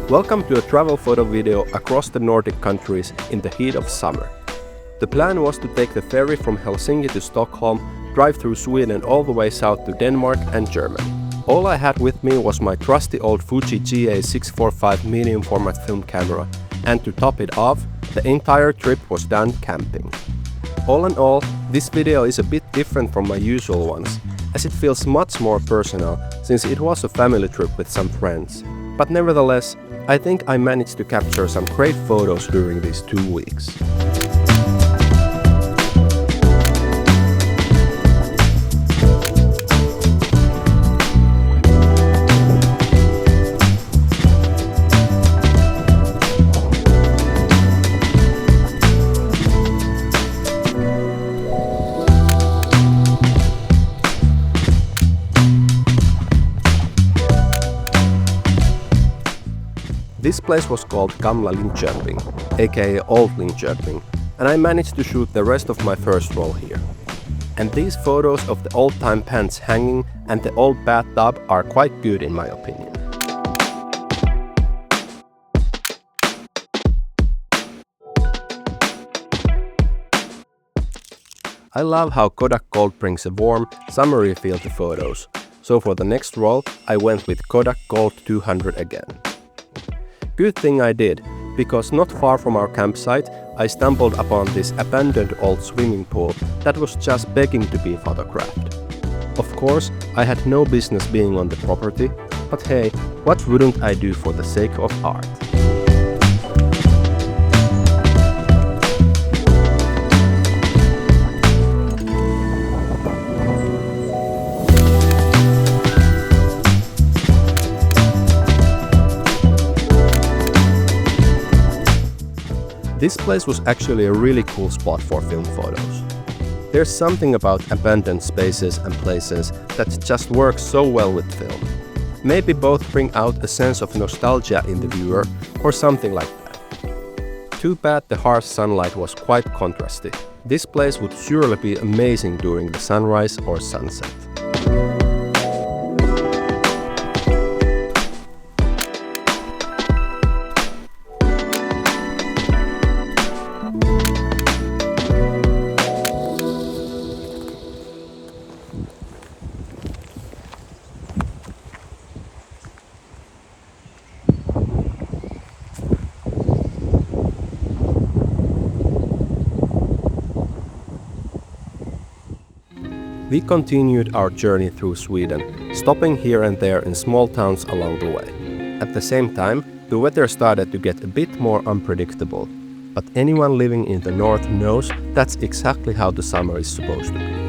Welcome to a travel photo video across the Nordic countries in the heat of summer. The plan was to take the ferry from Helsinki to Stockholm, drive through Sweden all the way south to Denmark and Germany. All I had with me was my trusty old Fuji GA645 medium format film camera, and to top it off, the entire trip was done camping. All in all, this video is a bit different from my usual ones, as it feels much more personal since it was a family trip with some friends. But nevertheless, I think I managed to capture some great photos during these 2 weeks. This place was called Gamla Linköping, aka Old Linköping, and I managed to shoot the rest of my first roll here. And these photos of the old-time pants hanging and the old bathtub are quite good in my opinion. I love how Kodak Gold brings a warm, summery feel to photos, so for the next roll I went with Kodak Gold 200 again. Good thing I did, because not far from our campsite I stumbled upon this abandoned old swimming pool that was just begging to be photographed. Of course, I had no business being on the property, but hey, what wouldn't I do for the sake of art? This place was actually a really cool spot for film photos. There's something about abandoned spaces and places that just works so well with film. Maybe both bring out a sense of nostalgia in the viewer or something like that. Too bad the harsh sunlight was quite contrasty. This place would surely be amazing during the sunrise or sunset. We continued our journey through Sweden, stopping here and there in small towns along the way. At the same time, the weather started to get a bit more unpredictable, but anyone living in the north knows that's exactly how the summer is supposed to be.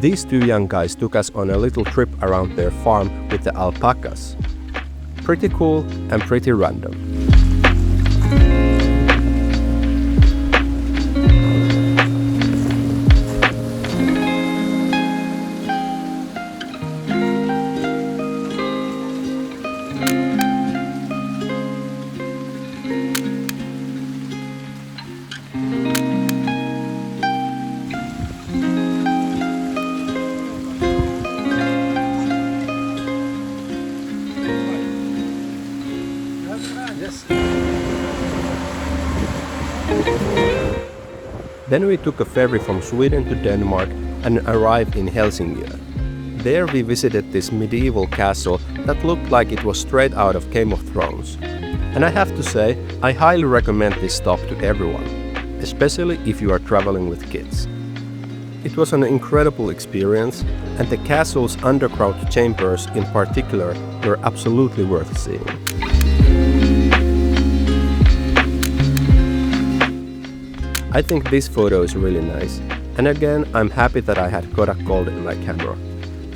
These two young guys took us on a little trip around their farm with the alpacas. Pretty cool and pretty random. Then we took a ferry from Sweden to Denmark and arrived in Helsinki. There we visited this medieval castle that looked like it was straight out of Game of Thrones. And I have to say, I highly recommend this stop to everyone, especially if you are traveling with kids. It was an incredible experience, and the castle's underground chambers in particular were absolutely worth seeing. I think this photo is really nice, and again I'm happy that I had Kodak Gold in my camera.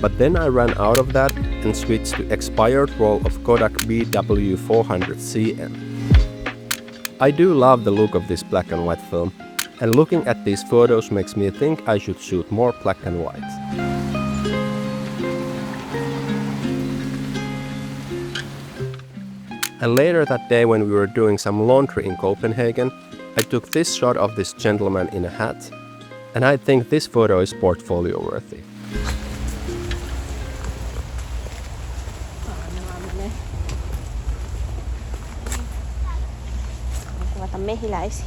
But then I ran out of that and switched to expired roll of Kodak BW400CN. I do love the look of this black and white film, and looking at these photos makes me think I should shoot more black and white. And later that day when we were doing some laundry in Copenhagen, I took this shot of this gentleman in a hat, and I think this photo is portfolio worthy. Kuvata mehiläisiä.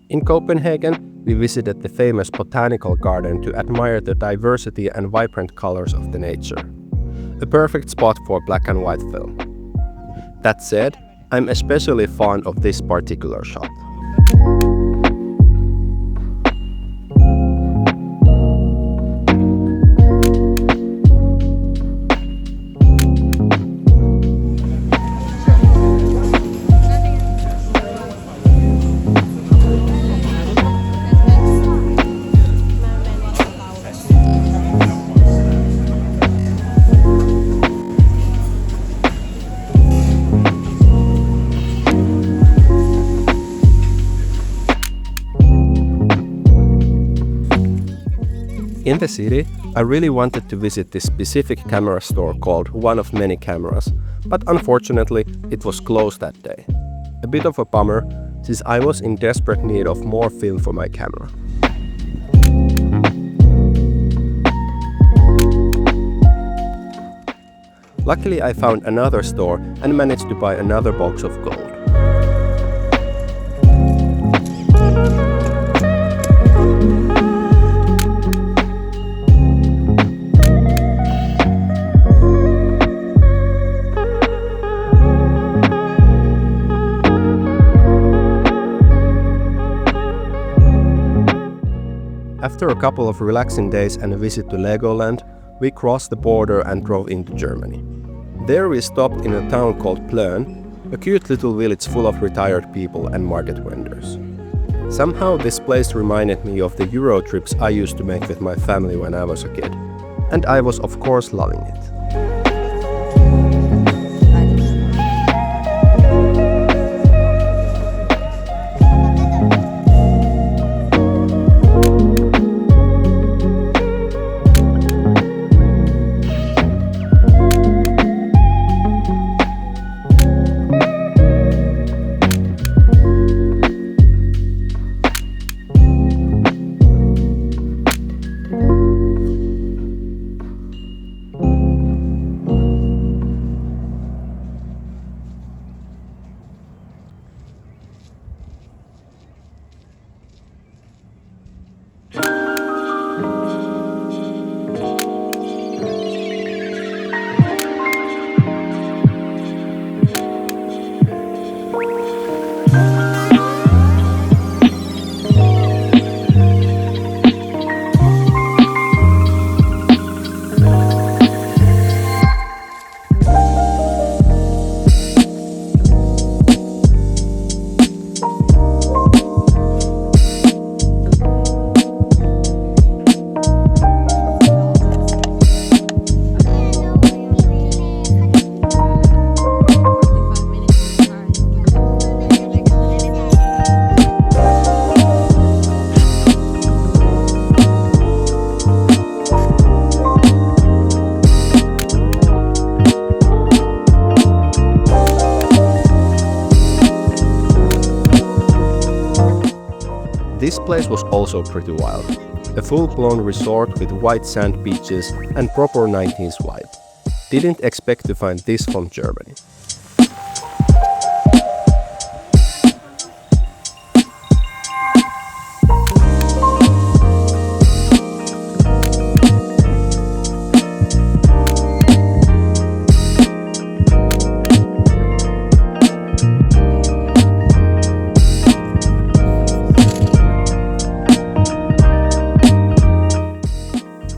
In Copenhagen, we visited the famous botanical garden to admire the diversity and vibrant colors of the nature. A perfect spot for black and white film. That said, I'm especially fond of this particular shot. In the city, I really wanted to visit this specific camera store called One of Many Cameras, but unfortunately it was closed that day. A bit of a bummer, since I was in desperate need of more film for my camera. Luckily I found another store and managed to buy another box of gold. After a couple of relaxing days and a visit to Legoland, we crossed the border and drove into Germany. There we stopped in a town called Plön, a cute little village full of retired people and market vendors. Somehow this place reminded me of the Eurotrips I used to make with my family when I was a kid, and I was of course loving it. This place was also pretty wild. A full-blown resort with white sand beaches and proper 90s vibe. Didn't expect to find this from Germany.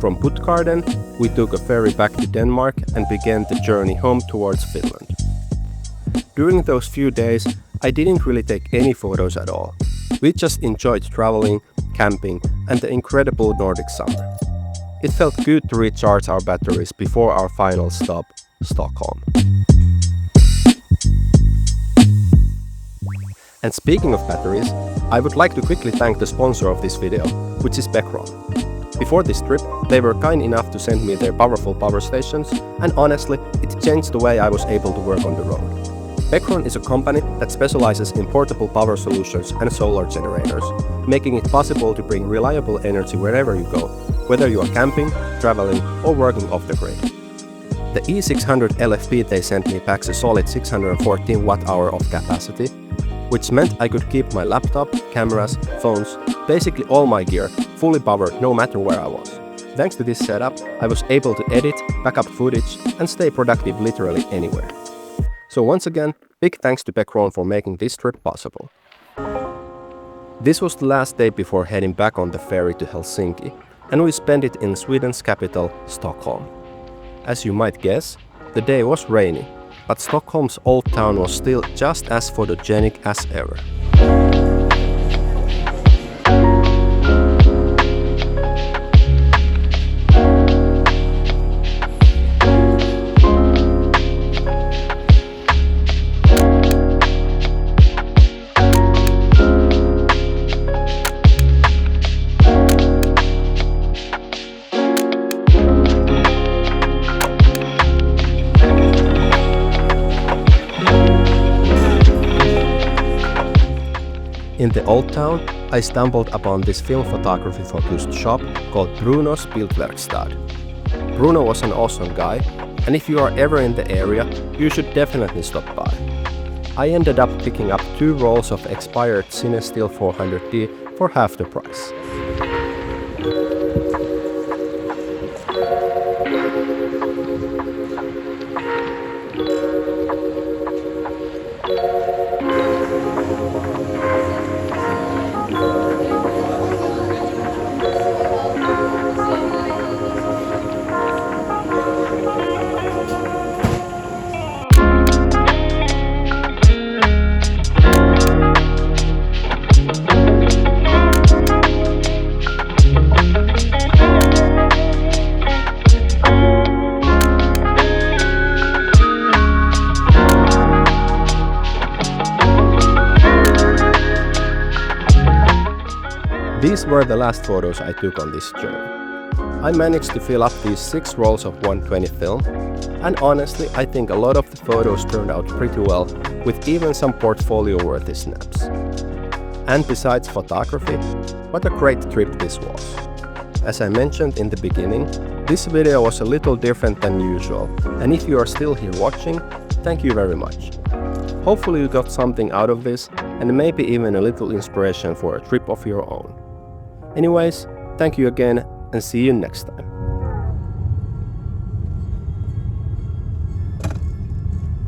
From Puttgarden, we took a ferry back to Denmark and began the journey home towards Finland. During those few days, I didn't really take any photos at all. We just enjoyed traveling, camping, and the incredible Nordic summer. It felt good to recharge our batteries before our final stop, Stockholm. And speaking of batteries, I would like to quickly thank the sponsor of this video, which is Becron. Before this trip, they were kind enough to send me their powerful power stations, and honestly, it changed the way I was able to work on the road. Becron is a company that specializes in portable power solutions and solar generators, making it possible to bring reliable energy wherever you go, whether you are camping, traveling, or working off the grid. The E600 LFP they sent me packs a solid 614 Wh of capacity, which meant I could keep my laptop, cameras, phones, basically all my gear, fully powered no matter where I was. Thanks to this setup, I was able to edit, back up footage, and stay productive literally anywhere. So once again, big thanks to Becron for making this trip possible. This was the last day before heading back on the ferry to Helsinki, and we spent it in Sweden's capital, Stockholm. As you might guess, the day was rainy, but Stockholm's old town was still just as photogenic as ever. In the old town, I stumbled upon this film photography-focused shop called Bruno's Bildverkstad. Bruno was an awesome guy, and if you are ever in the area, you should definitely stop by. I ended up picking up 2 rolls of expired Cinestill 400D for half the price. These were the last photos I took on this journey. I managed to fill up these 6 rolls of 120 film, and honestly I think a lot of the photos turned out pretty well, with even some portfolio-worthy snaps. And besides photography, what a great trip this was. As I mentioned in the beginning, this video was a little different than usual, and if you are still here watching, thank you very much. Hopefully you got something out of this, and maybe even a little inspiration for a trip of your own. Anyways, thank you again, and see you next time.